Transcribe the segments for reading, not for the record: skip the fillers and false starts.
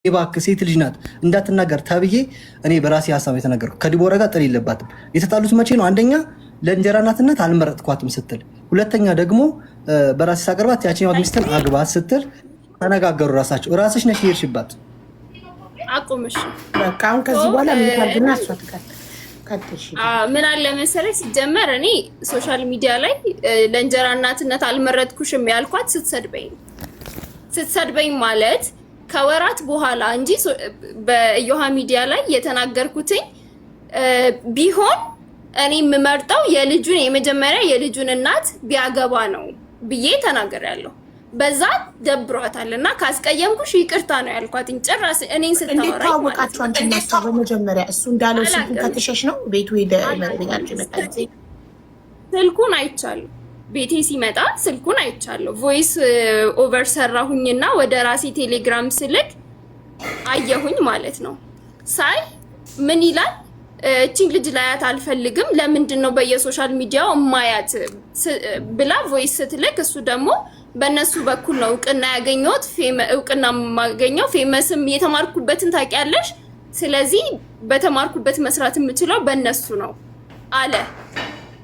እባክህ ሴት ልጅ ናት እንዳትናገር ተብዬ እኔ በራሴ ሀሳብ የተናገርኩ ከዲቦራ ጋር ጥል የለባትም። የተጣሉት መቼ ነው? አንደኛ ለእንጀራ እናትነት አልመረጥኳትም ስትል፣ ሁለተኛ ደግሞ በራሴ ሳቀርባት ያቺኛው ሚስትን አግባት ስትል ተነጋገሩ። ራስሽ ነሽ የሄድሽባት። አቁምሽ በቃ አሁን ከዚህ በኋላ ምን ታርግና ምን አለ መሰለሽ፣ ሲጀመር እኔ ሶሻል ሚዲያ ላይ ለእንጀራ እናትነት አልመረጥኩሽም ያልኳት ስትሰድበኝ ማለት ከወራት በኋላ እንጂ በእዮሃ ሚዲያ ላይ የተናገርኩትኝ ቢሆን እኔ የምመርጠው የመጀመሪያ የልጁን እናት ቢያገባ ነው ብዬ ተናግሬያለሁ። በዛ ደብሯታል እና ካስቀየምኩሽ ይቅርታ ነው ያልኳት። ጭራሽ እኔን ስታወራኝ እንዴት ታወቃችሁ? አንቺ ማስተው በመጀመሪያ እሱ እንዳለው ስልኩን ከተሸሽ ነው ቤቱ ሄደ መረጋጋት ይመጣል። ስልኩን አይቻለሁ፣ ቤቴ ሲመጣ ስልኩን አይቻለሁ። ቮይስ ኦቨር ሰራሁኝና ወደ ራሴ ቴሌግራም ስልክ አየሁኝ ማለት ነው። ሳይ ምን ይላል? እቺን ልጅ ላያት አልፈልግም፣ ለምንድን ነው በየሶሻል ሚዲያው ማያት ብላ ቮይስ ስትልክ፣ እሱ ደግሞ በእነሱ በኩል ነው እውቅና ያገኘሁት፣ እውቅና የማገኘው ፌመስም የተማርኩበትን ታውቂያለሽ፣ ስለዚህ በተማርኩበት መስራት የምችለው በእነሱ ነው አለ።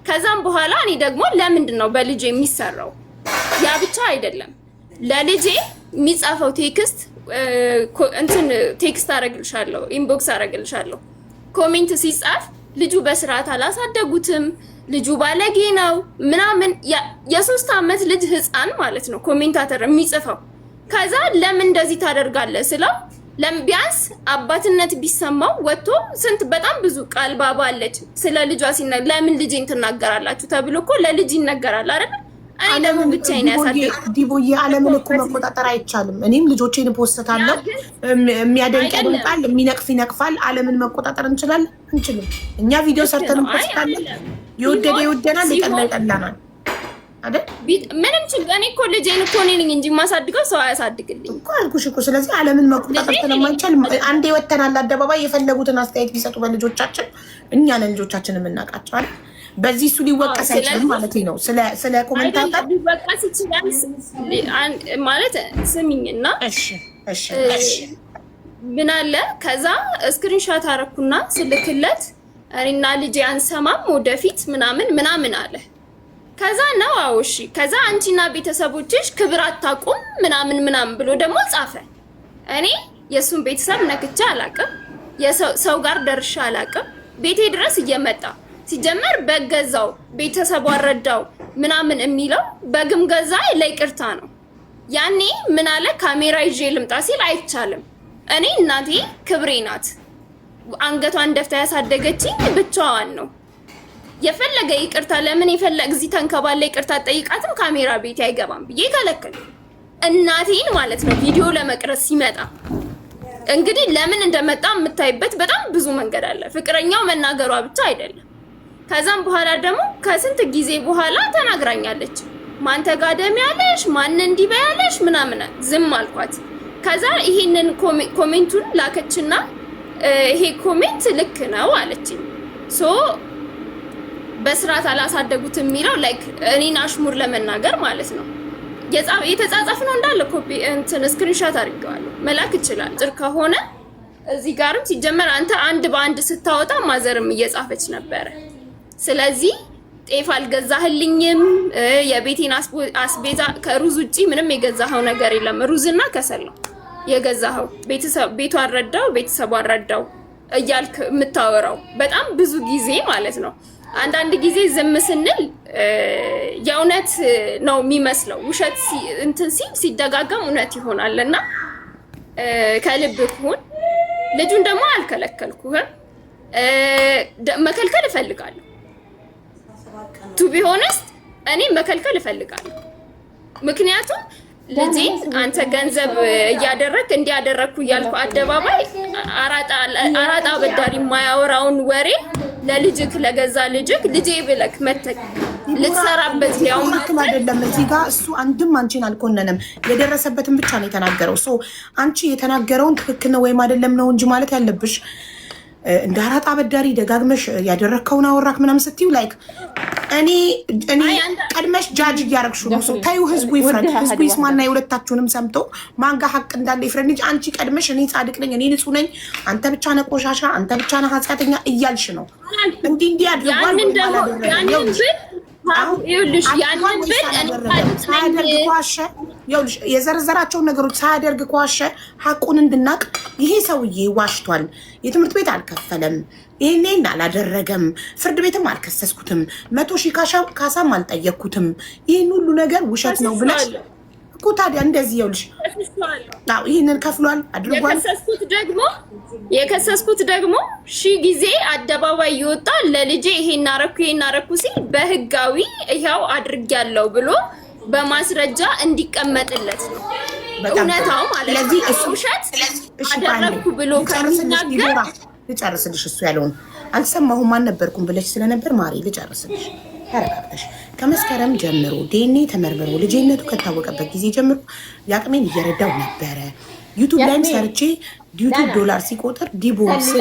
ከዛም በኋላ እኔ ደግሞ ለምንድን ነው በልጄ የሚሰራው? ያ ብቻ አይደለም፣ ለልጄ የሚጻፈው ቴክስት ቴክስት አረግልሻለሁ፣ ኢንቦክስ አረግልሻለሁ። ኮሜንት ሲጻፍ ልጁ በስርዓት አላሳደጉትም፣ ልጁ ባለጌ ነው ምናምን፣ የ3 ዓመት ልጅ ህፃን ማለት ነው ኮሜንታተር የሚጽፈው። ከዛ ለምን እንደዚህ ታደርጋለህ ስለው ቢያንስ አባትነት ቢሰማው ወጥቶ ስንት በጣም ብዙ ቃል ባባ አለች ስለ ልጇ ለምን ልጄን ትናገራላችሁ ተብሎ እኮ ለልጅ ይነገራል አይደል? አይ ለምን ብቻዬን ያሳደግ ዲቦዬ፣ ዓለምን እኮ መቆጣጠር አይቻልም። እኔም ልጆቼን ፖስታለሁ፣ የሚያደንቅ ያደንቃል፣ የሚነቅፍ ይነቅፋል። ዓለምን መቆጣጠር እንችላለን? እንችልም። እኛ ቪዲዮ ሰርተን ፖስታለን፣ የወደደ ይወደናል፣ የጠላ ይጠላናል አይደል? ምንም ችግር እኔ እኮ ልጄን እኮ እኔ ነኝ እንጂ የማሳድገው ሰው አያሳድግልኝ እኮ አልኩሽ እኮ። ስለዚህ ዓለምን መቆጣጠር ስለማይቻል አንዴ ወተናል አደባባይ የፈለጉትን አስተያየት ቢሰጡ በልጆቻችን እኛ ነን ልጆቻችን የምናውቃቸው አይደል? በዚህ እሱ ሊወቀስ አይችልም ማለት ነው። ስለ ኮሜንታተር ሊወቀስ ይችላል ማለት ስሚኝና፣ እሺ ምን አለ ከዛ ስክሪንሾት አረኩና ስልክለት እኔና ልጄ አንሰማም ወደፊት ምናምን አለ። ከዛ ነው እሺ፣ ከዛ አንቺና ቤተሰቦችሽ ክብር አታውቁም ምናምን ብሎ ደግሞ ጻፈ። እኔ የሱን ቤተሰብ ነክቼ አላውቅም፣ ሰው ጋር ደርሼ አላውቅም። ቤቴ ድረስ እየመጣ ሲጀመር በገዛው ቤተሰቡ አረዳው ምናምን የሚለው በግም ገዛ ለይቅርታ ነው። ያኔ ምን አለ ካሜራ ይዤ ልምጣ ሲል አይቻልም። እኔ እናቴ ክብሬ ናት፣ አንገቷን ደፍታ ያሳደገችኝ ብቻዋን ነው። የፈለገ ይቅርታ ለምን እዚህ ተንከባለ ይቅርታ ጠይቃትም ካሜራ ቤት አይገባም ብዬ ከለከለ። እናቴን ማለት ነው ቪዲዮ ለመቅረጽ ሲመጣ እንግዲህ ለምን እንደመጣ የምታይበት በጣም ብዙ መንገድ አለ። ፍቅረኛው መናገሯ ብቻ አይደለም። ከዛም በኋላ ደግሞ ከስንት ጊዜ በኋላ ተናግራኛለች። ማን ተጋደም ያለሽ ማን እንዲበያለሽ ምናምን፣ ዝም አልኳት። ከዛ ይሄንን ኮሜንቱን ላከችና ይሄ ኮሜንት ልክ ነው አለችኝ። ሶ በስርዓት አላሳደጉት የሚለው ላይክ እኔን አሽሙር ለመናገር ማለት ነው። የተጻጻፍነው እንዳለ ኮፒ ስክሪንሾት አድርጌዋለሁ፣ መላክ ይችላል። ጥር ከሆነ እዚህ ጋርም ሲጀመር አንተ አንድ በአንድ ስታወጣ ማዘርም እየጻፈች ነበረ። ስለዚህ ጤፍ አልገዛህልኝም፣ የቤቴን አስቤዛ ከሩዝ ውጪ ምንም የገዛኸው ነገር የለም፣ ሩዝና ከሰል ነው የገዛኸው፣ ቤቱ አልረዳው ቤተሰቡ አልረዳው እያልክ የምታወራው በጣም ብዙ ጊዜ ማለት ነው። አንዳንድ ጊዜ ዝም ስንል የእውነት ነው የሚመስለው፣ ውሸት ሲደጋገም እውነት ይሆናልና ከልብህ ሁን። ልጁን ደግሞ አልከለከልኩህም፣ መከልከል እፈልጋለሁ። ቱ ቢ ሆነስት እኔ መከልከል እፈልጋለሁ። ምክንያቱም ልጄ አንተ ገንዘብ እያደረክ እንዲያደረኩ እያልኩ አደባባይ አራጣ በዳሪ የማያወራውን ወሬ ለልጅክ ለገዛ ልጅክ ልጄ ብለክ መተክ ልትሰራበት ያው ትክክል አይደለም። እዚህ ጋር እሱ አንድም አንቺን አልኮነነም፣ የደረሰበትን ብቻ ነው የተናገረው። ሶ አንቺ የተናገረውን ትክክል ነው ወይም አይደለም ነው እንጂ ማለት ያለብሽ እንደ አራጣ አበዳሪ ደጋግመሽ ያደረግከውን አወራክ ምናምን ስትዩ ላይክ እኔ ቀድመሽ ጃጅ እያረግሹ ነው። ታዩ ህዝቡ ይፍረድ፣ ህዝቡ ይስማና የሁለታችሁንም ሰምቶ ማንጋ ሀቅ እንዳለ ይፍረድ እንጂ አንቺ ቀድመሽ እኔ ጻድቅ ነኝ፣ እኔ ንጹህ ነኝ፣ አንተ ብቻ ነህ ቆሻሻ፣ አንተ ብቻ ነህ ኃጢአተኛ እያልሽ ነው። እንዲህ አድርጓል። ሳያደርግ ከዋሸ የዘረዘራቸውን ነገሮች ሳያደርግ ከዋሸ ሀቁን እንድናቅ ይሄ ሰውዬ ዋሽቷል፣ የትምህርት ቤት አልከፈለም፣ ይሄን አላደረገም፣ ፍርድ ቤትም አልከሰስኩትም፣ 100,000 ካሳም አልጠየቅኩትም፣ ይህን ሁሉ ነገር ውሸት ነው ብለሽ እኮ ታዲያ እንደዚህ ይኸውልሽ፣ ይህንን ከፍሏል አድርጓል። የከሰስኩት ደግሞ 1000 ጊዜ አደባባይ ይወጣ ለልጄ ይሄን አረኩ ሲል በህጋዊ ይሄው አድርጊያለሁ ብሎ በማስረጃ እንዲቀመጥለት ነው እውነታው ማለት ነው። ውሸት አደረኩ ብሎ ከሚናገር ልጨርስልሽ፣ እሱ ያለውን አልሰማሁም አልነበርኩም ብለሽ ስለነበር ማሪ ልጨርስልሽ። ተረጋግተሽ ከመስከረም ጀምሮ ዲኤንኤ ተመርምሮ ልጅነቱ ከታወቀበት ጊዜ ጀምሮ የአቅሜን እየረዳው ነበረ። ዩቱብ ላይም ሰርቼ ዩቱብ ዶላር ሲቆጥር ዲቦ ስሪ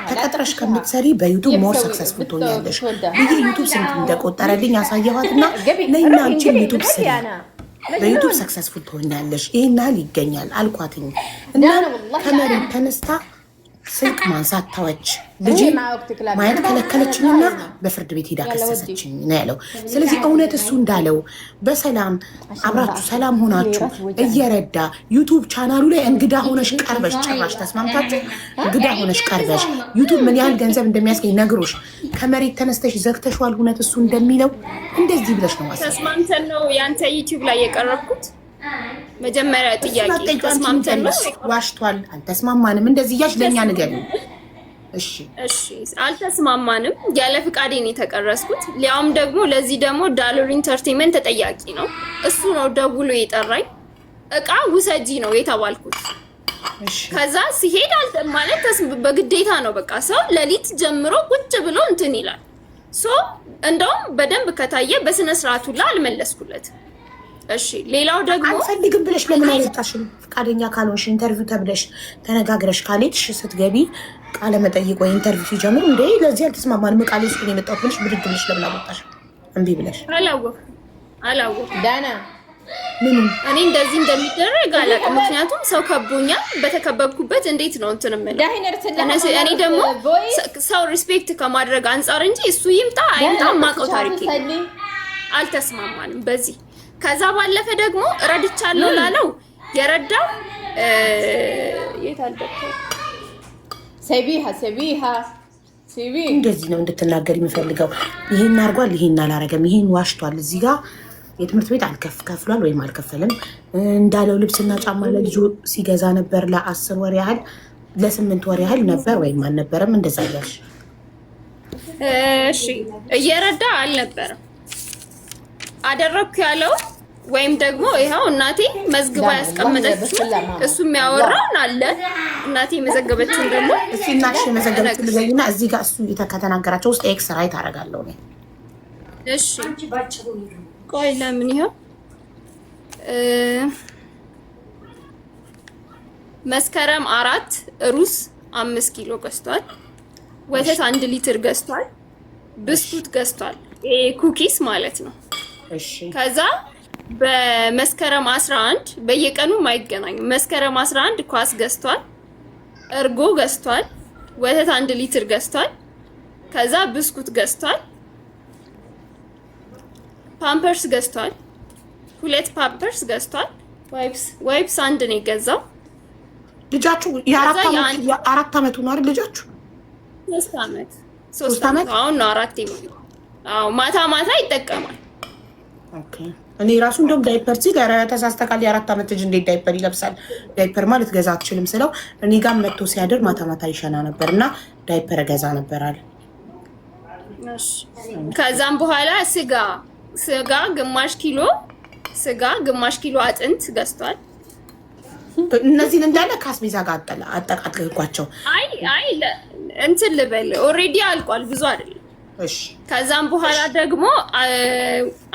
ተቀጥረሽ ከምትሰሪ በዩቱብ ሞር ሰክሰስፉል ትሆኛለሽ ብዬ ዩቱብ ስንት እንደቆጠረልኝ ያሳየኋትና ለእኛ አንቺን ዩቱብ ስሪ በዩቱብ ሰክሰስፉል ትሆኛለሽ ይሄን ያህል ይገኛል አልኳትኝ እና ከመሬት ተነስታ ስልክ ማንሳት ታወች። ልጄ ማየት ከለከለችኝና በፍርድ ቤት ሄዳ ከሰሰችኝ ነው ያለው። ስለዚህ እውነት እሱ እንዳለው በሰላም አብራችሁ ሰላም ሆናችሁ እየረዳ ዩቱብ ቻናሉ ላይ እንግዳ ሆነሽ ቀርበሽ ጭራሽ ተስማምታችሁ እንግዳ ሆነሽ ቀርበሽ ዩቱብ ምን ያህል ገንዘብ እንደሚያስገኝ ነግሮሽ ከመሬት ተነስተሽ ዘግተሽዋል። እውነት እሱ እንደሚለው እንደዚህ ብለሽ ነው ተስማምተን ነው ያንተ ዩቲዩብ ላይ የቀረብኩት። መጀመሪያ ጥያቄ ተስማምተን ነው ዋሽቷል፣ አልተስማማንም እንደዚህ እያልሽ ለእኛ ንገሪኝ። እሺ አልተስማማንም፣ ያለ ፍቃዴ ነው የተቀረስኩት። ሊያውም ደግሞ ለዚህ ደግሞ ዳሎር ኢንተርቴይንመንት ተጠያቂ ነው። እሱ ነው ደውሎ የጠራኝ። እቃ ውሰጂ ነው የተባልኩት። ከዛ ሲሄድ ማለት በግዴታ ነው። በቃ ሰው ሌሊት ጀምሮ ቁጭ ብሎ እንትን ይላል። እንደውም በደንብ ከታየ በስነ ስርዓቱ ላይ አልመለስኩለት። እሺ ሌላው ደግሞ አልፈልግም ብለሽ ለምን አይወጣሽም? ፈቃደኛ ካልሆንሽ ኢንተርቪው ተብለሽ ተነጋግረሽ ካልሄድሽ ስትገቢ ቃለ መጠይቅ ወይ ኢንተርቪው ሲጀምሩ እንዴ ለዚህ አልተስማማንም ቃል ውስጥ ነው የመጣሁት ብለሽ ብድግ ብለሽ ለምን አወጣሽ? እምቢ ብለሽ አላወቅም ዳና ምን እኔ እንደዚህ እንደሚደረግ አላውቅም። ምክንያቱም ሰው ከቦኛል። በተከበብኩበት እንዴት ነው እንትን የምልህ? እኔ ደግሞ ሰው ሪስፔክት ከማድረግ አንጻር እንጂ እሱ ይምጣ አይምጣ ማውቀው ታሪክ አልተስማማንም በዚህ። ከዛ ባለፈ ደግሞ ረድቻለሁ ላለው የረዳው የታልደከው ሰቢሃ እንደዚህ ነው እንድትናገር የሚፈልገው። ይሄን አርጓል፣ ይሄን አላረገም፣ ይሄን ዋሽቷል፣ እዚህ ጋር የትምህርት ቤት ከፍሏል ወይም አልከፈለም እንዳለው ልብስና ጫማ ለልጁ ሲገዛ ነበር ለ10 ወር ያህል ለ8 ወር ያህል ነበር ወይም አልነበረም እንደዛ ያልሽ? እሺ እየረዳ አልነበረም አደረኩ ያለው ወይም ደግሞ ይሄው እናቴ መዝግባ ያስቀመጠችው እሱ የሚያወራውን አለ። እናቴ መዘገበችውን ደግሞ እሺ እናትሽ መዘገበችው ለይና እዚህ ጋር እሱ የተከተናገራቸው ውስጥ ኤክስ ራይት አደርጋለሁ ነው። እሺ ቆይ ለምን ይሄው መስከረም 4 ሩዝ 5 ኪሎ ገዝቷል። ወተት 1 ሊትር ገዝቷል። ብስኩት ገዝቷል። ኩኪስ ማለት ነው። እሺ ከዛ በመስከረም 11 በየቀኑ ማይገናኙ መስከረም 11 ኳስ ገዝቷል። እርጎ ገዝቷል። ወተት 1 ሊትር ገዝቷል። ከዛ ብስኩት ገዝቷል። ፓምፐርስ ገዝቷል። 2 ፓምፐርስ ገዝቷል። ዋይፕስ 1 ነው የገዛው። ልጃችሁ የአራት ዓመቱ ነው አይደል? ልጃችሁ 3 ዓመት አሁን ነው 4 የሚለው። አዎ ማታ ይጠቀማል። ኦኬ እኔ ራሱ እንደውም ዳይፐር ሲል ተሳስተካል። የ4 ዓመት ልጅ እንዴት ዳይፐር ይለብሳል? ዳይፐር ማለት ገዛ አትችልም ስለው እኔ ጋር መጥቶ ሲያድር ማታ ይሸና ነበር እና ዳይፐር ገዛ ነበር አለ። ከዛም በኋላ ስጋ ግማሽ ኪሎ አጥንት ገዝቷል። እነዚህን እንዳለ ካስቤዛ ጋር አጠቃቅልኳቸው። አይ እንትን ልበል ኦልሬዲ አልቋል፣ ብዙ አይደለም። እሺ ከዛም በኋላ ደግሞ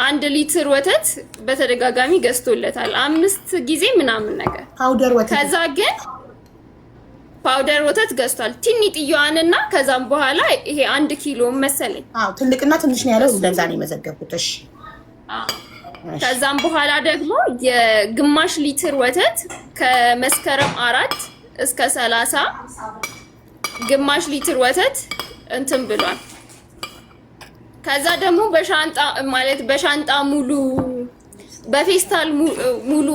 1 ሊትር ወተት በተደጋጋሚ ገዝቶለታል 5 ጊዜ ምናምን ነገር ፓውደር ወተት። ከዛ ግን ፓውደር ወተት ገዝቷል። ቲኒጥየዋንና ከዛም በኋላ ይሄ 1 ኪሎ መሰለኝ። ትልቅና ትንሽ ነው ያለው። እንደዛ ነው የመዘገብኩት። እሺ ከዛም በኋላ ደግሞ የግማሽ ሊትር ወተት ከመስከረም 4 እስከ 30 ግማሽ ሊትር ወተት እንትን ብሏል። ከዛ ደግሞ በሻንጣ ሙሉ በፌስታል ሙሉ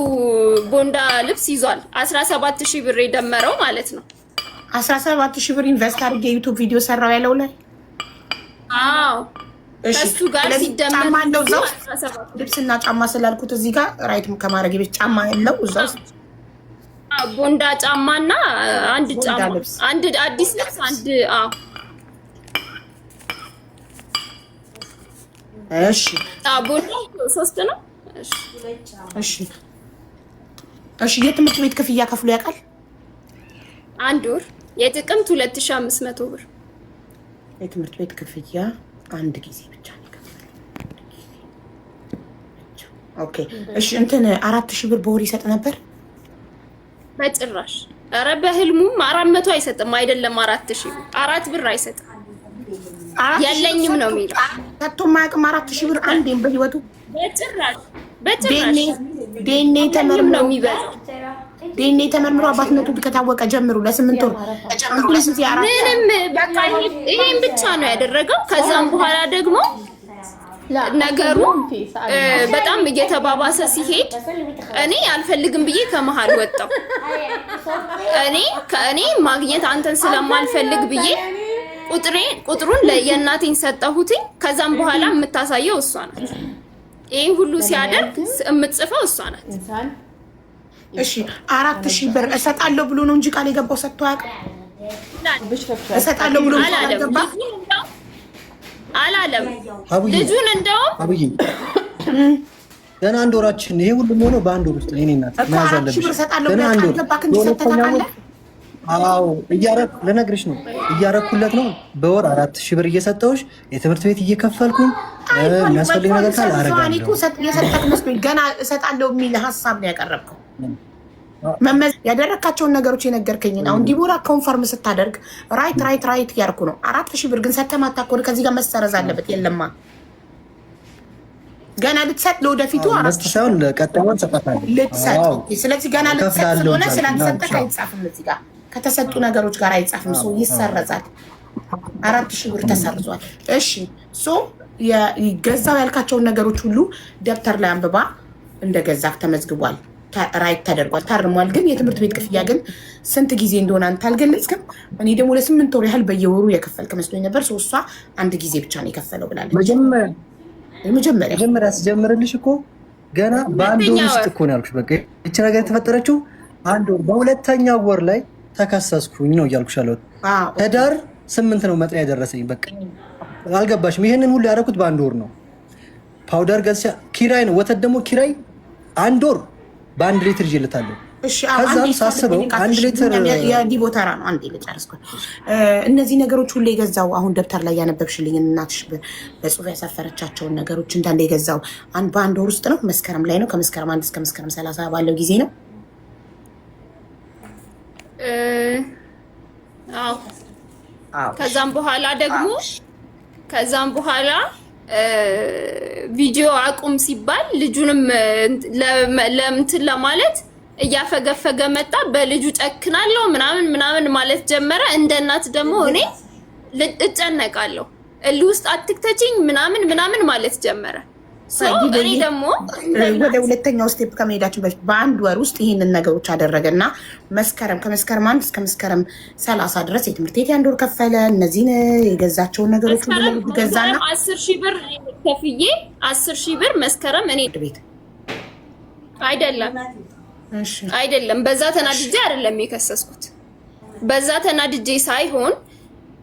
ቦንዳ ልብስ ይዟል። 17000 ብር የደመረው ማለት ነው። 17000 ብር ኢንቨስት አድርጌ ዩቲዩብ ቪዲዮ ሰራው ያለው ላይ ከሱ ጋር ሲደመር ጫማ አለው እዛው ልብስና ጫማ ስላልኩት እዚህ ጋር ራይት ከማድረግ ቤት ጫማ ያለው እዛው ቦንዳ ጫማና አንድ ጫማ አንድ አዲስ ልብስ አንድ እሺ ቦንዳ 3 ነው። እሺ የትምህርት ቤት ክፍያ ከፍሎ ያውቃል? 1 ወር የጥቅምት 2500 ብር የትምህርት ቤት ክፍያ አንድ ጊዜ ብቻ ነው የከፈለው። ኦኬ እሺ እንትን 4000 ብር በወር ይሰጥ ነበር? በጭራሽ። ኧረ በህልሙም 400 አይሰጥም። አይደለም 4000 4 ብር አይሰጥም። የለኝም ነው የሚለው። ሰጥቶ የማያውቅም 4000 ብር አንዴም በህይወቱ በጭራሽ። ዴኔ ተመርምሮ አባትነቱ ከታወቀ ጀምሮ ለ8 ወር ምንም በቃ ይሄን ብቻ ነው ያደረገው። ከዛም በኋላ ደግሞ ነገሩ በጣም እየተባባሰ ሲሄድ እኔ አልፈልግም ብዬ ከመሃል ወጣው። እኔ ማግኘት አንተን ስለማልፈልግ ብዬ ቁጥሩን የእናቴን ሰጠሁትኝ። ከዛም በኋላ የምታሳየው እሷ ናት። ይሄን ሁሉ ሲያደርግ የምትጽፈው እሷ ናት። እሺ 4000 ብር እሰጣለሁ ብሎ ነው እንጂ ቃል የገባው ሰጥቶ አያውቅም። እሰጣለሁ ብሎ አላለም። ልጁን እንደውም አብይ ገና 1 ወራችን ይሄ ሁሉ ሆኖ በ1 ወር ውስጥ እኔ እናት ማያዝ አለብሽ። ገና 1 ወር አዎ ልነግርሽ ነው እያረኩለት ነው። በወር 4000 ብር እየሰጠሁሽ የትምህርት ቤት እየከፈልኩኝ የሚያስፈልግ ነገር ካለ አረጋለሁ። የሰጠክ መስሎኝ ገና እሰጣለሁ የሚል ሀሳብ ነው ያቀረብከው። ያደረካቸውን ነገሮች የነገርከኝን አሁን ዲቦራ ኮንፈርም ስታደርግ ራይት እያልኩ ነው። 4000 ብር ግን ሰጥተህ ማታውቅ ከዚህ ጋር መሰረዝ አለበት። የለማ ገና ልትሰጥ ለወደፊቱ ሳይሆን ለቀጣዩን ሰጣታለሁ ልትሰጥ። ስለዚህ ገና ልትሰጥ ስለሆነ ስላልሰጠህ አይጻፍም። እዚህ ጋር ከተሰጡ ነገሮች ጋር አይጻፍም። ሰው ይሰረዛል። 4000 ብር ተሰርዟል። እሺ ገዛው ያልካቸውን ነገሮች ሁሉ ደብተር ላይ አንብባ እንደገዛክ ተመዝግቧል። ራይት ተደርጓል፣ ታርሟል። ግን የትምህርት ቤት ክፍያ ግን ስንት ጊዜ እንደሆነ አንተ አልገለጽክም። እኔ ደግሞ ለ8 ወር ያህል በየወሩ የከፈልክ መስሎኝ ነበር። እሷ 1 ጊዜ ብቻ ነው የከፈለው ብላለች። መጀመሪያ ስጀምርልሽ እኮ ገና በ1 ወር ውስጥ እኮ ነው ያልኩሽ። በቃ እቺ ነገር የተፈጠረችው 1 ወር በሁለተኛው ወር ላይ ተከሰስኩኝ ነው እያልኩሽ አለሁት። ህዳር 8 ነው መጥሪያ የደረሰኝ። በቃ አልገባሽም? ይሄንን ሁሉ ያደረኩት በ1 ወር ነው። ፓውደር ገዝቻ ኪራይ ነው። ወተት ደግሞ ኪራይ 1 ወር በ1 ሊትር ይዤልታለሁ። ከዛም ሳስበው 1 ሊትር የዲቦ ተራ ነው። አንዴ ልጨርስኩ። እነዚህ ነገሮች ሁሉ የገዛው አሁን ደብተር ላይ ያነበብሽልኝ እናትሽ በጽሁፍ ያሰፈረቻቸውን ነገሮች እንዳለ የገዛው በ1 ወር ውስጥ ነው። መስከረም ላይ ነው። ከመስከረም 1 እስከ መስከረም 30 ባለው ጊዜ ነው። ከዛም በኋላ ቪዲዮ አቁም ሲባል ልጁንም ለምንትን ለማለት እያፈገፈገ መጣ። በልጁ ጨክናለሁ ምናምን ማለት ጀመረ። እንደ እናት ደግሞ እኔ እጨነቃለሁ፣ እልህ ውስጥ አትክተችኝ ምናምን ማለት ጀመረ። እኔ ደግሞ ወደ ሁለተኛው ስቴፕ ከመሄዳችን በፊት በ1 ወር ውስጥ ይህንን ነገሮች አደረገና ከመስከረም 1 እስከ መስከረም 30 ድረስ የትምህርት ቤት የ1 ወር ከፈለ። እነዚህን የገዛቸውን ነገሮች ሁሉ ገዛና 10,000 ብር ከፍዬ 10,000 ብር መስከረም እኔ ቤት አይደለም በዛ ተናድጄ አይደለም የከሰስኩት። በዛ ተናድጄ ሳይሆን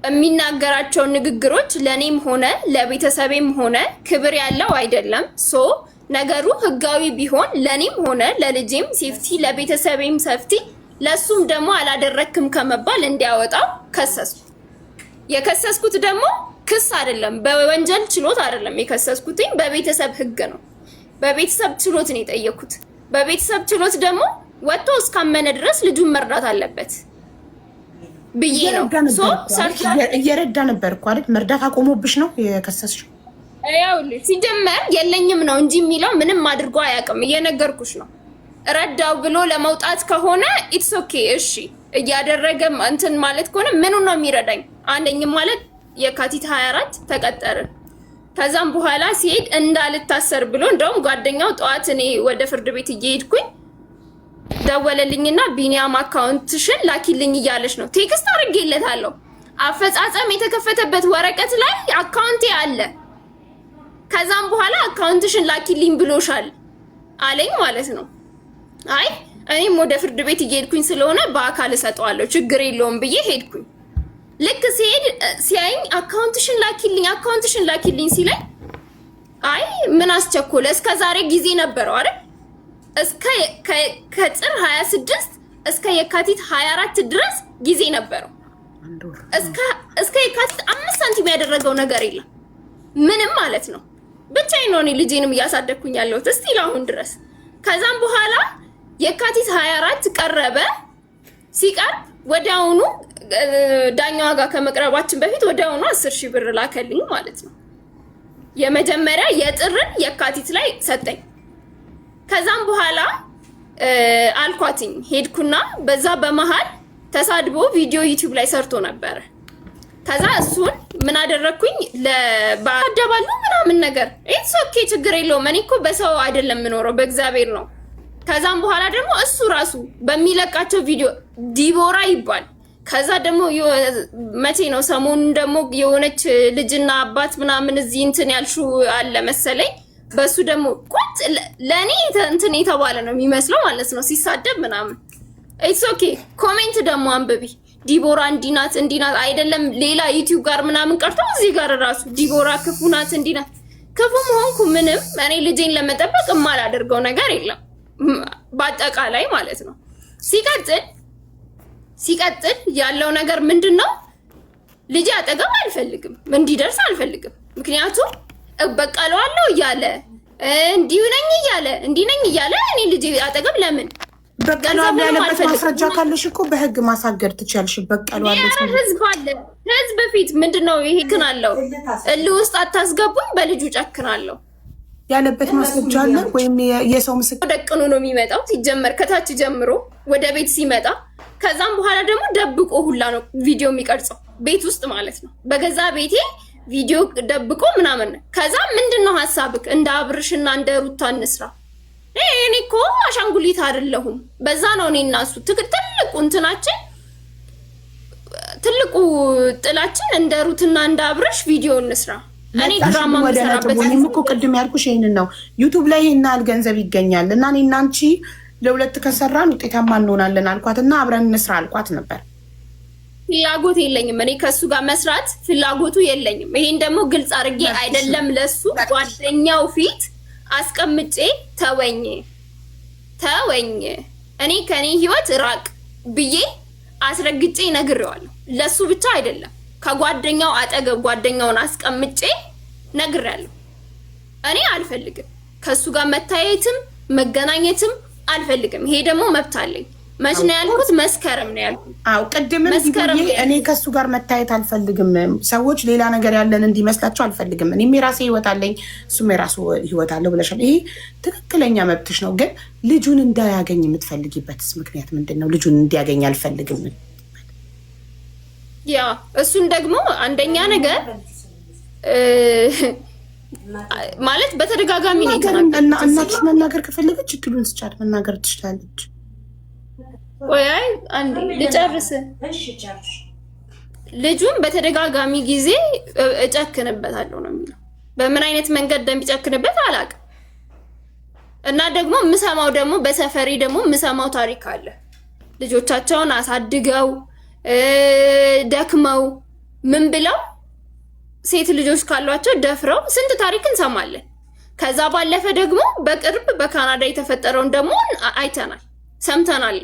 የሚናገራቸው ንግግሮች ለኔም ሆነ ለቤተሰቤም ሆነ ክብር ያለው አይደለም። ነገሩ ህጋዊ ቢሆን ለኔም ሆነ ለልጄም ሴፍቲ፣ ለቤተሰቤም ሴፍቲ፣ ለሱም ደግሞ አላደረክም ከመባል እንዲያወጣው ከሰስኩ። የከሰስኩት ደግሞ ክስ አይደለም፣ በወንጀል ችሎት አይደለም የከሰስኩት፣ በቤተሰብ ህግ ነው። በቤተሰብ ችሎት ነው የጠየኩት። በቤተሰብ ችሎት ደግሞ ወጥቶ እስካመነ ድረስ ልጁን መርዳት አለበት። ብዬ ነው። እየረዳ ነበር እኮ አይደል? መርዳት አቆሞብሽ ነው የከሰስሽው? ይኸውልሽ ሲጀመር የለኝም ነው እንጂ የሚለው ምንም አድርጎ አያውቅም። እየነገርኩሽ ነው። ረዳው ብሎ ለመውጣት ከሆነ ኢትስ ኦኬ እሺ፣ እያደረገ እንትን ማለት ከሆነ ምኑ ነው የሚረዳኝ? አንደኝም ማለት የካቲት 24 ተቀጠርን። ከዛም በኋላ ሲሄድ እንዳልታሰር ብሎ እንደውም ጓደኛው ጠዋት እኔ ወደ ፍርድ ቤት እየሄድኩኝ ደወለልኝና ቢኒያም አካውንትሽን ላኪልኝ እያለች ነው። ቴክስት አድርጌለታለሁ። አፈጻጸም የተከፈተበት ወረቀት ላይ አካውንቴ አለ። ከዛም በኋላ አካውንትሽን ላኪልኝ ብሎሻል አለኝ ማለት ነው። አይ እኔም ወደ ፍርድ ቤት እየሄድኩኝ ስለሆነ በአካል እሰጠዋለሁ ችግር የለውም ብዬ ሄድኩኝ። ልክ ሲሄድ ሲያይኝ አካውንትሽን ላኪልኝ ሲለኝ አይ ምን አስቸኮለ? እስከ ዛሬ ጊዜ ነበረው አይደል? ከጥር 26 እስከ የካቲት 24 ድረስ ጊዜ ነበረው። እስከ የካቲት 5 ሳንቲም ያደረገው ነገር የለም ምንም ማለት ነው። ብቻዬን ነው እኔ ልጄንም እያሳደግኩኝ ያለሁት እስቲል አሁን ድረስ። ከዛም በኋላ የካቲት 24 ቀረበ። ሲቀርብ ወዲያውኑ ዳኛዋ ጋር ከመቅረባችን በፊት ወዲያውኑ 10,000 ብር ላከልኝ ማለት ነው። የመጀመሪያ የጥርን የካቲት ላይ ሰጠኝ። ከዛም በኋላ አልኳትኝ ሄድኩና በዛ በመሃል ተሳድቦ ቪዲዮ ዩቲዩብ ላይ ሰርቶ ነበረ። ከዛ እሱን ምን አደረኩኝ ለባደባሉ ምናምን ነገር ኢትስ ኦኬ ችግር የለውም እኔ እኮ በሰው አይደለም የምኖረው በእግዚአብሔር ነው። ከዛም በኋላ ደግሞ እሱ ራሱ በሚለቃቸው ቪዲዮ ዲቦራ ይባል። ከዛ ደግሞ መቼ ነው ሰሞኑን ደግሞ የሆነች ልጅና አባት ምናምን እዚህ እንትን ያልሹ አለ መሰለኝ። በሱ ደግሞ ቁጥ ለኔ እንትን የተባለ ነው የሚመስለው ማለት ነው ሲሳደብ ምናምን። ኢትስ ኦኬ ኮሜንት ደግሞ አንብቢ ዲቦራ እንዲናት አይደለም ሌላ ዩቲዩብ ጋር ምናምን ቀርቶ እዚህ ጋር ራሱ ዲቦራ ክፉ ናት እንዲናት። ክፉ መሆንኩ ምንም እኔ ልጄን ለመጠበቅ የማላደርገው ነገር የለም በአጠቃላይ ማለት ነው። ሲቀጥል ያለው ነገር ምንድነው? ልጄ አጠገብ አልፈልግም እንዲደርስ አልፈልግም። ምክንያቱም እበቀለዋለሁ እያለ እንዲሁ ነኝ እያለ እኔ ልጄ አጠገብ ለምን በቀለዋለሁ ያለበት ማስረጃ ካለሽ እኮ በህግ ማሳገር ትችያለሽ። በቀለዋለሁ ህዝብ አለ ህዝብ ፊት ምንድነው ይሄ ክናለው እልህ ውስጥ አታስገቡኝ በልጁ ጨክናለሁ ያለበት ማስረጃ አለ ወይም የሰው ምስክር ደቅኖ ነው የሚመጣው። ሲጀመር ከታች ጀምሮ ወደ ቤት ሲመጣ ከዛም በኋላ ደግሞ ደብቆ ሁላ ነው ቪዲዮ የሚቀርጸው ቤት ውስጥ ማለት ነው። በገዛ ቤቴ ቪዲዮ ደብቆ ምናምን። ከዛ ምንድነው ሐሳብክ? እንደ አብርሽና እንደ ሩታ እንስራ። እኔ እኮ አሻንጉሊት አይደለሁም። በዛ ነው እኔ እና እሱ ትልቁ እንትናችን ትልቁ ጥላችን እንደ ሩትና እንደ አብርሽ ቪዲዮ እንስራ። እኔ ድራማ መስራበት እኮ ቅድም ያልኩሽ ይሄንን ነው። ዩቲዩብ ላይ ይሄን ያህል ገንዘብ ይገኛል እና እኔና አንቺ ለሁለት ከሰራን ውጤታማ እንሆናለን አልኳትና አብረን እንስራ አልኳት ነበር። ፍላጎት የለኝም እኔ ከሱ ጋር መስራት ፍላጎቱ የለኝም። ይሄን ደግሞ ግልጽ አድርጌ አይደለም ለሱ ጓደኛው ፊት አስቀምጬ ተወኝ እኔ ከኔ ህይወት ራቅ ብዬ አስረግጬ ነግሬዋለሁ። ለሱ ብቻ አይደለም ከጓደኛው አጠገብ ጓደኛውን አስቀምጬ ነግሬያለሁ። እኔ አልፈልግም ከሱ ጋር መታየትም መገናኘትም አልፈልግም። ይሄ ደግሞ መብት አለኝ። መች ነው ያልኩት? መስከረም ነው ያልኩት። አዎ ቅድምም እኔ ከሱ ጋር መታየት አልፈልግም፣ ሰዎች ሌላ ነገር ያለን እንዲመስላቸው አልፈልግም። እኔም የራሴ ህይወት አለኝ፣ እሱም የራሱ ህይወት አለው ብለሻል። ይሄ ትክክለኛ መብትሽ ነው። ግን ልጁን እንዳያገኝ የምትፈልጊበትስ ምክንያት ምንድን ነው? ልጁን እንዲያገኝ አልፈልግም ያ እሱን ደግሞ አንደኛ ነገር ማለት በተደጋጋሚ ነው የተናገረው። እናትሽ መናገር ከፈለገች እድሉን ስጫት መናገር ትችላለች። ወይ አንዴ ልጨርስ። ልጁን በተደጋጋሚ ጊዜ እጨክንበታለሁ ነው የሚለው። በምን አይነት መንገድ እንደሚጨክንበት አላውቅም። እና ደግሞ የምሰማው ደግሞ በሰፈሬ ደግሞ የምሰማው ታሪክ አለ። ልጆቻቸውን አሳድገው ደክመው ምን ብለው ሴት ልጆች ካሏቸው ደፍረው ስንት ታሪክ እንሰማለን። ከዛ ባለፈ ደግሞ በቅርብ በካናዳ የተፈጠረውን ደግሞ አይተናል ሰምተናል።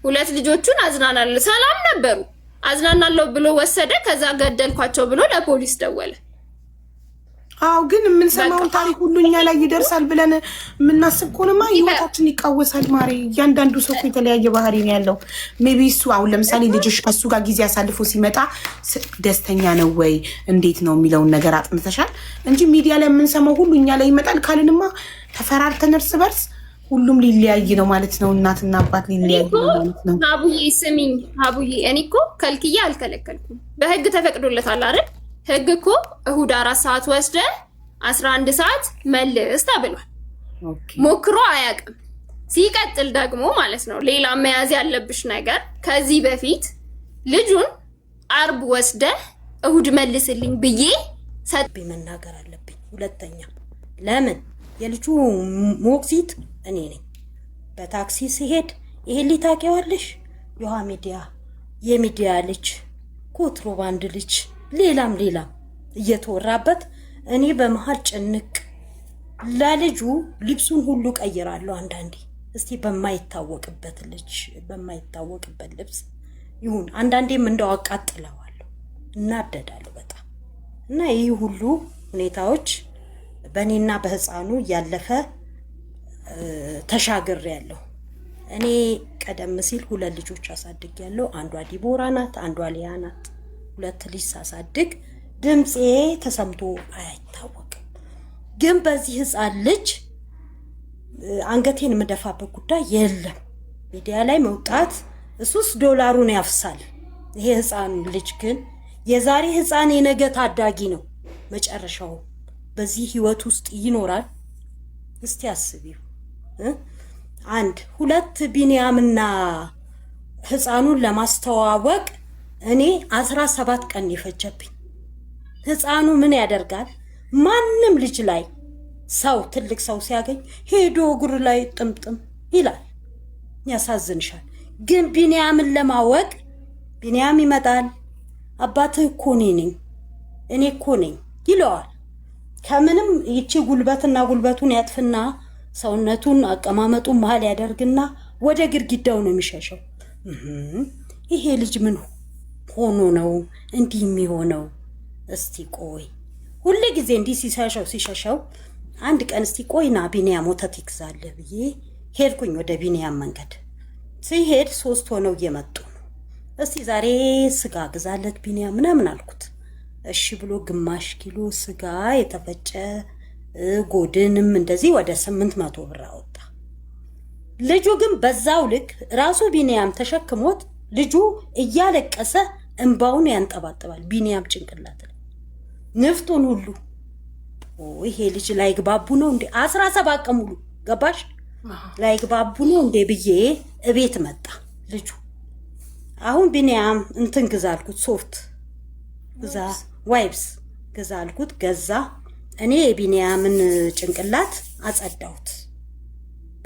2 ልጆቹን አዝናናለሁ ሰላም ነበሩ አዝናናለሁ ብሎ ወሰደ። ከዛ ገደልኳቸው ብሎ ለፖሊስ ደወለ። አዎ ግን የምንሰማውን ታሪክ ሁሉ እኛ ላይ ይደርሳል ብለን የምናስብ ከሆነማ ህይወታችን ይቃወሳል። ማሬ እያንዳንዱ ሰው የተለያየ ባህሪ ነው ያለው። ሜቢ እሱ አሁን ለምሳሌ ልጅሽ ከሱ ጋር ጊዜ አሳልፎ ሲመጣ ደስተኛ ነው ወይ እንዴት ነው የሚለውን ነገር አጥንተሻል እንጂ ሚዲያ ላይ የምንሰማው ሁሉ እኛ ላይ ይመጣል ካልንማ ተፈራርተን እርስ በርስ ሁሉም ሊለያይ ነው ማለት ነው። እናትና አባት ሊለያይ ነው ማለት ነው። አቡዬ ስሚኝ፣ አቡዬ እኔ እኮ ከልክዬ አልከለከልኩም። በህግ ተፈቅዶለታል አይደል? ህግ እኮ እሁድ 4 ሰዓት ወስደ 11 ሰዓት መልስ ተብሏል። ሞክሮ አያውቅም። ሲቀጥል ደግሞ ማለት ነው ሌላ መያዝ ያለብሽ ነገር ከዚህ በፊት ልጁን አርብ ወስደ እሁድ መልስልኝ ብዬ ሰጥ መናገር አለብኝ። ሁለተኛ ለምን የልጁ ሞግዚት እኔ ነኝ። በታክሲ ሲሄድ ይሄን ሊታቂዋለሽ የውሃ ሚዲያ የሚዲያ ልጅ ኮንትሮባንድ ልጅ ሌላም እየተወራበት እኔ በመሃል ጭንቅ ለልጁ ልብሱን ሁሉ ቀይራለሁ። አንዳንዴ እስቲ በማይታወቅበት ልብስ ይሁን አንዳንዴም እንደው አቃጥለዋለሁ፣ እናደዳለሁ በጣም እና ይህ ሁሉ ሁኔታዎች በእኔና በህፃኑ ያለፈ ተሻግሬያለሁ። እኔ ቀደም ሲል 2 ልጆች አሳድጌያለሁ። አንዷ ዲቦራ ናት፣ አንዷ ሊያ ናት። 2 ልጅ ሳሳድግ ድምጼ ተሰምቶ አይታወቅም። ግን በዚህ ህፃን ልጅ አንገቴን የምደፋበት ጉዳይ የለም። ሚዲያ ላይ መውጣት እሱስ ዶላሩን ያፍሳል። ይሄ ህፃን ልጅ ግን የዛሬ ህፃን የነገ ታዳጊ ነው። መጨረሻው በዚህ ህይወት ውስጥ ይኖራል። እስቲ አስቢው። 2 ቢንያምና ህፃኑን ለማስተዋወቅ እኔ 17 ቀን ይፈጀብኝ። ህፃኑ ምን ያደርጋል? ማንም ልጅ ላይ ሰው ትልቅ ሰው ሲያገኝ ሄዶ እግሩ ላይ ጥምጥም ይላል። ያሳዝንሻል። ግን ቢንያምን ለማወቅ ቢንያም ይመጣል። አባትህ እኮ እኔ እኮ ነኝ ይለዋል። ከምንም ይቺ ጉልበቱን ያጥፍና ሰውነቱን አቀማመጡን መሃል ያደርግና ወደ ግድግዳው ነው የሚሸሸው። ይሄ ልጅ ምን ሆኖ ነው እንዲህ የሚሆነው? እስቲ ቆይ ሁሉ ጊዜ እንዲህ ሲሸሸው አንድ ቀን እስቲ ቆይና ቢንያም ወተት ይግዛልህ ብዬ ሄድኩኝ ወደ ቢንያም መንገድ። ሲሄድ 3 ሆነው እየመጡ ነው። እስቲ ዛሬ ስጋ ግዛለት ቢንያም ምናምን አልኩት። እሺ ብሎ ግማሽ ኪሎ ስጋ የተፈጨ ጎድንም እንደዚህ ወደ 800 ብር አወጣ። ልጁ ግን በዛው ልክ ራሱ ቢንያም ተሸክሞት ልጁ እያለቀሰ እንባውን ያንጠባጥባል። ቢንያም ጭንቅላት ላይ ንፍጡን ሁሉ ይሄ ልጅ ላይ ግባቡ ነው እንዴ? 17 ቀን ሙሉ ገባሽ ላይ ግባቡ ነው እንዴ ብዬ እቤት መጣ ልጁ። አሁን ቢንያም እንትን ግዛ አልኩት፣ ሶፍት ግዛ ዋይፕስ ግዛ አልኩት፣ ገዛ። እኔ የቢንያምን ጭንቅላት አጸዳሁት።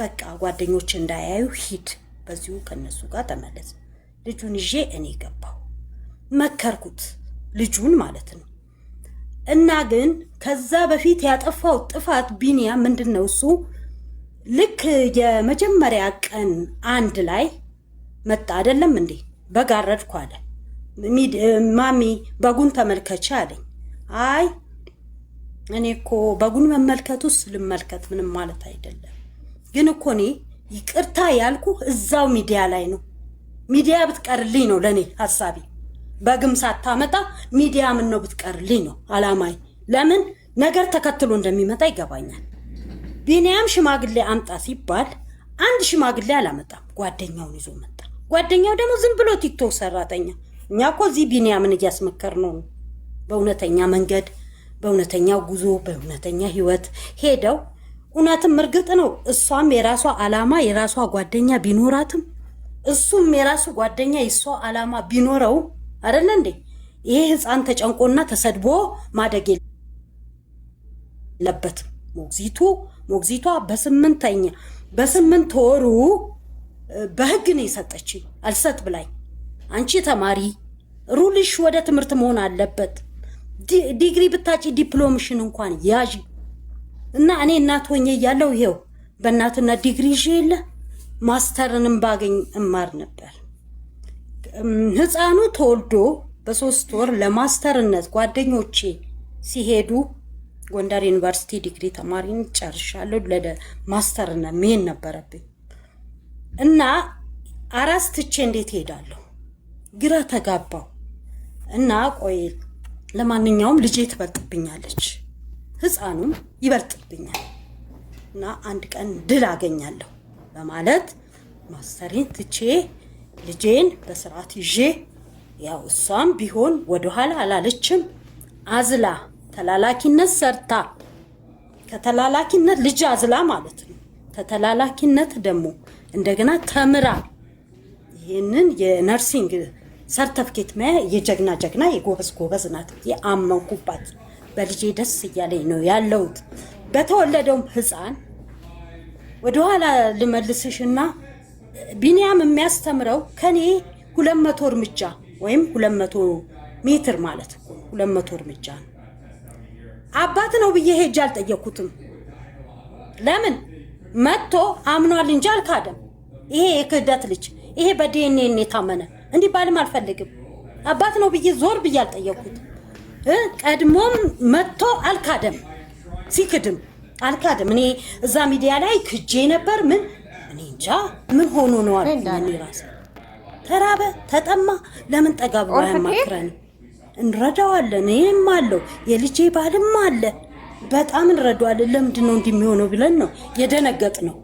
በቃ ጓደኞች እንዳያዩ ሂድ፣ በዚሁ ከነሱ ጋር ተመለስ። ልጁን ይዤ እኔ ገባሁ። መከርኩት ልጁን ማለት ነው። እና ግን ከዛ በፊት ያጠፋው ጥፋት ቢንያም ምንድነው? እሱ ልክ የመጀመሪያ ቀን አንድ ላይ መጣ አይደለም እንዴ? በጋረድኩ አለ። ማሚ በጉን ተመልከች አለኝ። አይ እኔ እኮ በጉን መመልከቱስ ልመልከት ምንም ማለት አይደለም። ግን እኮ እኔ ይቅርታ ያልኩ እዛው ሚዲያ ላይ ነው። ሚዲያ ብትቀርልኝ ነው ለኔ ሐሳቢ። በግም ሳታመጣ ሚዲያ ምን ነው ብትቀርልኝ ነው አላማይ። ለምን ነገር ተከትሎ እንደሚመጣ ይገባኛል። ቢንያም ሽማግሌ አምጣ ሲባል አንድ ሽማግሌ አላመጣም፣ ጓደኛውን ይዞ መጣ። ጓደኛው ደግሞ ዝም ብሎ ቲክቶክ ሰራተኛ። እኛ እኮ እዚህ ቢንያምን እያስመከር ነው በእውነተኛ መንገድ፣ በእውነተኛው ጉዞ፣ በእውነተኛ ህይወት ሄደው እውነትም እርግጥ ነው እሷም የራሷ አላማ የራሷ ጓደኛ ቢኖራትም እሱም የራሱ ጓደኛ የሷ አላማ ቢኖረው አይደለ እንዴ? ይሄ ህፃን ተጨንቆና ተሰድቦ ማደግ የለበትም። ሞግዚቷ በ8 ወሩ በህግ ነው የሰጠችኝ። አልሰጥ ብላኝ አንቺ ተማሪ ሩልሽ ወደ ትምህርት መሆን አለበት፣ ዲግሪ ብታጪ ዲፕሎምሽን እንኳን ያዥ እና እኔ እናት ሆኜ እያለሁ ይሄው በእናትነት ዲግሪ ይዤ የለ ማስተርንም ባገኝ እማር ነበር። ህፃኑ ተወልዶ በ3 ወር ለማስተርነት ጓደኞቼ ሲሄዱ ጎንደር ዩኒቨርሲቲ ዲግሪ ተማሪን ጨርሻለሁ። ለማስተር እና ሜን ነበረብኝ እና አራስ ትቼ እንዴት ሄዳለሁ? ግራ ተጋባው እና ቆይ ለማንኛውም ልጄ ትበልጥብኛለች፣ ህፃኑም ይበልጥብኛል እና አንድ ቀን ድል አገኛለሁ በማለት ማስተሬን ትቼ ልጄን በስርዓት ይዤ ያው እሷም ቢሆን ወደኋላ አላለችም። አዝላ ተላላኪነት ሰርታ ከተላላኪነት ልጅ አዝላ ማለት ነው። ከተላላኪነት ደግሞ እንደገና ተምራ ይሄንን የነርሲንግ ሰርተፍኬት የጀግና የጎበዝ ናት። የአመንኩባት በልጄ ደስ እያለኝ ነው ያለሁት። በተወለደውም ህፃን ወደኋላ ልመልስሽና ቢኒያም የሚያስተምረው ከኔ 200 እርምጃ ወይም 200 ሜትር ማለት ነው። 200 እርምጃ ነው። አባት ነው ብዬ ሄጄ አልጠየኩትም። ለምን መጥቶ አምኗል እንጂ አልካደም። ይሄ የክህደት ልጅ ይሄ በዲኤንኤ የታመነ እንዲህ ባልም አልፈልግም። አባት ነው ብዬ ዞር ብዬ አልጠየኩት። ቀድሞም መጥቶ አልካደም። ሲክድም አልካደም። እኔ እዛ ሚዲያ ላይ ክጄ ነበር። ምን እኔ እንጃ ምን ሆኖ ነው አልኩኝ። ራሴ ተራበ ተጠማ ለምን ጠጋ ብሎ ያማክረን? እንረዳዋለን። እኔም አለው የልጄ ባልም አለ። በጣም እንረዳዋለን። ለምንድን ነው እንዲህ የሚሆነው ብለን ነው የደነገጥ ነው።